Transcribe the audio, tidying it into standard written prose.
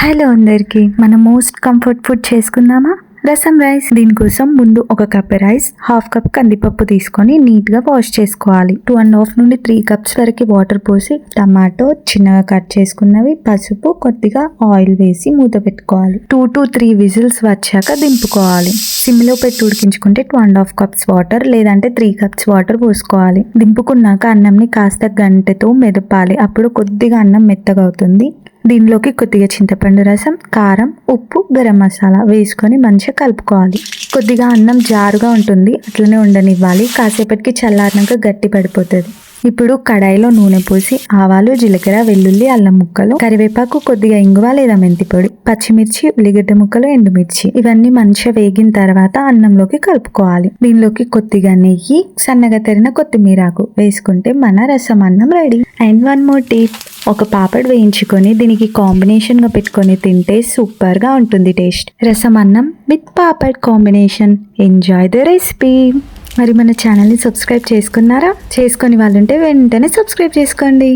Hello అందరికి మన most comfort food చేసుకుందామా? రసం రైస్. దీనికోసం ముందు ఒక కప్ రైస్, హాఫ్ కప్ కందిపప్పు తీసుకొని నీట్ గా వాష్ చేసుకోవాలి. 2.5 నుండి 3 కప్స్ వరకు వాటర్ పోసి టమాటో చిన్నగా కట్ చేసుకున్నవి, పసుపు, కొద్దిగా ఆయిల్ వేసి మూత పెట్టుకోవాలి. 2 to 3 విజిల్స్ వచ్చాక దింపుకోవాలి. సిమ్ లో పెట్టి ఉడికించుకుంటే 2.5 కప్స్ వాటర్ లేదంటే 3 కప్స్ వాటర్ పోసుకోవాలి. దింపుకున్నాక అన్నంని కాస్త గంటెతో మెదపాలి. అప్పుడు కొద్దిగా అన్నం మెత్తగా అవుతుంది. దీనిలోకి కొద్దిగా చింతపండు రసం, కారం, ఉప్పు, గరం మసాలా వేసుకొని మంచిగా కలుపుకోవాలి. కొద్దిగా అన్నం జారుగా ఉంటుంది, అట్లనే ఉండనివ్వాలి. కాసేపటికి చల్లారినాక గట్టి పడిపోతుంది. ఇప్పుడు కడాయిలో నూనె పోసి ఆవాలు, జీలకర్ర, వెల్లుల్లి, అల్లం ముక్కలు, కరివేపాకు, కొద్దిగా ఇంగువ లేదా మెంతి పొడి, పచ్చిమిర్చి, ఉల్లిగడ్డ ముక్కలు, ఎండుమిర్చి ఇవన్నీ మంచిగా వేగిన తర్వాత అన్నంలోకి కలుపుకోవాలి. దీనిలోకి కొద్దిగా నెయ్యి, సన్నగా తరిగిన కొత్తిమీరాకు వేసుకుంటే మన రసం అన్నం ready. And one more tip, ఒక పాపడ్ వేయించుకొని దీనికి కాంబినేషన్ గా పెట్టుకొని తింటే సూపర్ గా ఉంటుంది టేస్ట్. రసం అన్నం with papad combination. Enjoy the recipe. మరి మన ఛానల్ని సబ్స్క్రైబ్ చేసుకున్నారా? చేసుకొని వాళ్ళుంటే వెంటనే సబ్స్క్రైబ్ చేసుకోండి.